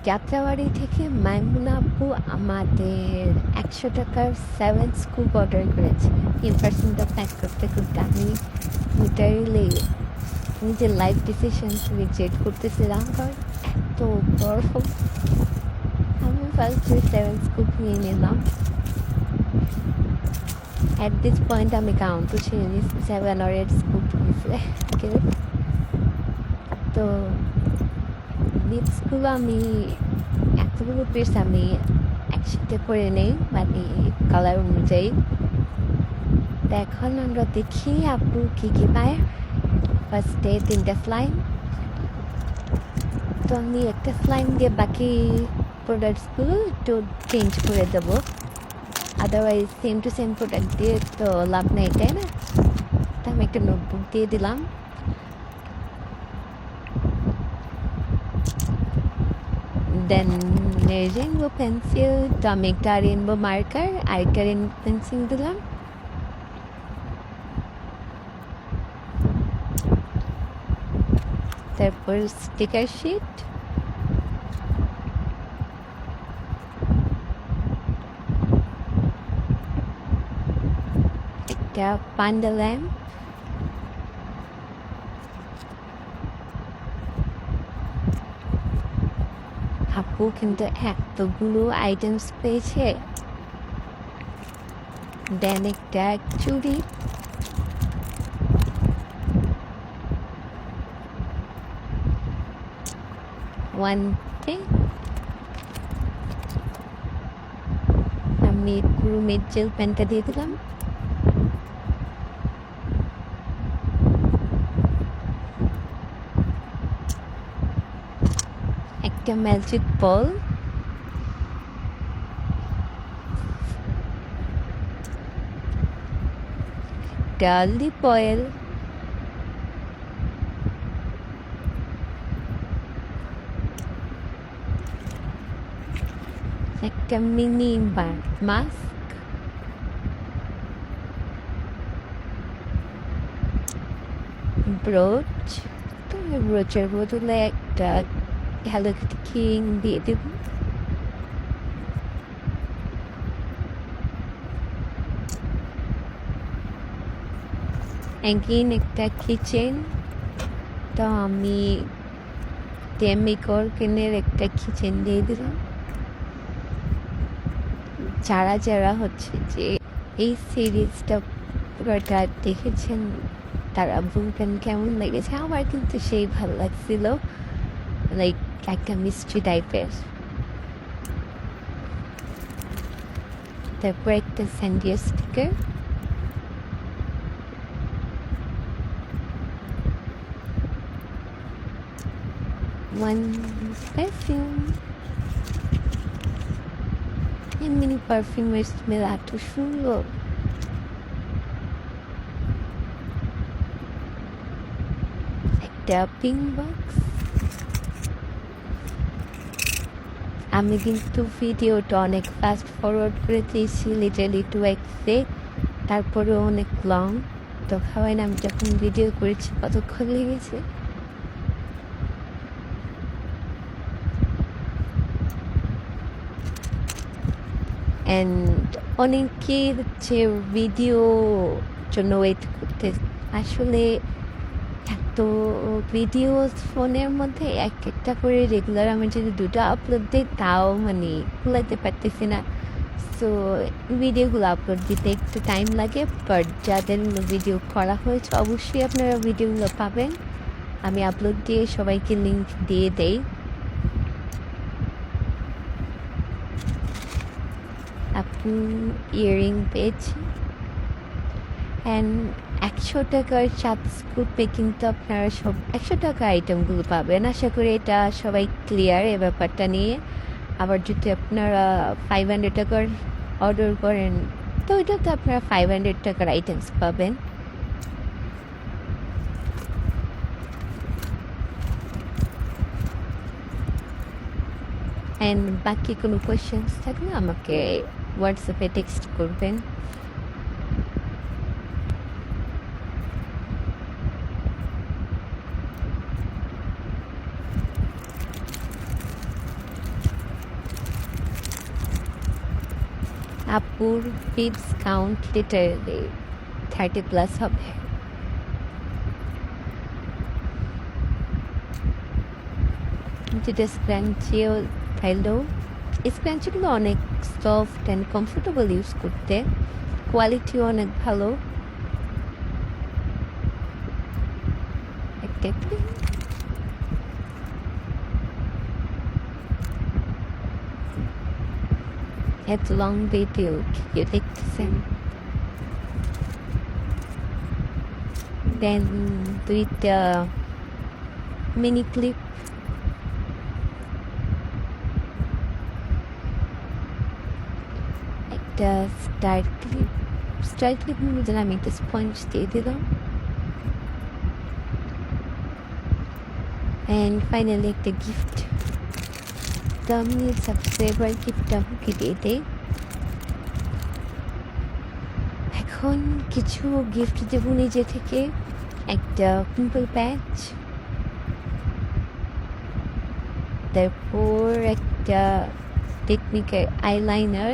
যাত্রাবাড়ি থেকে মাইমুনা আপু আমাদের 100 টাকার 7 স্কুপ অর্ডার করেছে। এই পার্সেন্টটা প্যাক করতে করতে আমি লিটারেলি নিজের লাইফ ডিসিশনস রিজেক্ট করতেছিলাম, কারণ এত বড়। আমি ফার্স্টে 7 স্কুপ নিয়ে নিলাম। অ্যাট দিস পয়েন্ট আমি কাউন্টও ছেড়ে দিয়েছি, 7 or 8 স্কুপ হয়েছে। তো লিপসগুলো আমি এতগুলো পিস আমি একসাথে করে নেই, মানে কালার অনুযায়ী। তো এখন আমরা দেখি আপু কী কী পায়। ফার্স্টে 3টা স্লাইম, তো আমি একটা স্লাইম দিয়ে বাকি প্রোডাক্টসগুলো একটু চেঞ্জ করে দেবো, otherwise same to same product দিয়ে তো লাভ নেই, তাই না? তো আমি একটা নোটবুক দিয়ে দিলাম। দেন রেইনবো পেন্সিল, তো আমি একটা রেইনবো মার্কার আর একটা রেইনবো পেন্সিল দিলাম। তারপর স্টিকার শিট, একটা পান্ডা ল্যাম্প, আপু কিন্তু এতগুলো আইটেমস পেয়েছে। দেন একটা চুড়ি, ওয়ান থিং, আমি পুরো মিডজেল প্যান্টটা দিয়ে দিলাম। একটা ম্যাজিক বল, একটা লিপ অয়েল, একটা মিনি মাস্ক, ব্রোচ, তো ব্রোচের বদলে একটা হ্যালো কিং দিয়ে দেব। অ্যাগেন একটা কিচেন, তো আমি কেনের একটা কিচেন দিয়ে দিলাম। যারা হচ্ছে যে এই সিরিজটা পুরোটা দেখেছেন তারা বলবেন কেমন লেগেছে। আমার কিন্তু সেই ভালো লাগছিল, লাইক একটা মিস্ট্রি টাইপের। তারপর একটা স্যান্ডিয়া স্টিকার, ওয়ান পারফিউম, এমনি পারফিউমের স্মেল এত সুন্দর। একটা পিঙ্ক বক্স। আমি কিন্তু ভিডিওটা অনেক ফাস্ট ফরওয়ার্ড করে দিয়েছি, লিটারালি 2x, তারপরেও অনেক লং। তো খাওয়াই না, আমি যখন ভিডিও করেছি কতক্ষণ লেগেছে। অ্যান্ড অনেকেই হচ্ছে ভিডিও জন্য ওয়েট করতে, আসলে এত ভিডিও ফোনের মধ্যে এক একটা করে রেগুলার আমি যদি 2টা আপলোড দিই তাও মানে কুলাতে পারতেছি না। সো ভিডিওগুলো আপলোড দিতে একটু টাইম লাগে, বাট যাদের ভিডিও করা হয়েছে অবশ্যই আপনারা ভিডিওগুলো পাবেন। আমি আপলোড দিয়ে সবাইকে লিঙ্ক দিয়ে দেই। আপনি ইয়াররিং পেয়েছি, অ্যান্ড 100 টাকার 7 স্কুপে কিন্তু আপনারা সব 100 টাকা আইটেমগুলো পাবেন। আশা করি এটা সবাই ক্লিয়ার এ ব্যাপারটা নিয়ে। আবার যদি আপনারা 500 টাকার অর্ডার করেন তো ওইটাতে আপনারা 500 টাকার আইটেমস পাবেন। অ্যান্ড বাকি কোনো কোয়েশ্চেন্স থাকলে আমাকে হোয়াটসঅ্যাপে টেক্সট করবেন। আপুর পিপস কাউন্ট লিটারেলি 30+ হবে। যেটা স্ক্র্যাঞ্চিও ফাইলও, স্ক্র্যাঞ্চিগুলো অনেক সফট অ্যান্ড কমফোর্টেবল ইউজ করতে, কোয়ালিটিও অনেক ভালো। Exactly. এত লং ভিডিও কেউ দেখতেছেন, দেন 2টা মিনি ক্লিপ, একটা স্টার ক্লিপ মধ্যে আমি একটা স্পঞ্জ দিয়ে দিলাম, অ্যান্ড ফাইনালি একটা গিফট। তো আমি সাবস্ক্রাইবার গিফটটা আমাকে দিয়ে দেই। এখন কিছু গিফট দেবো নিজে থেকে, একটা পিম্পল প্যাচ, তারপর একটা টেকনিকের আইলাইনার,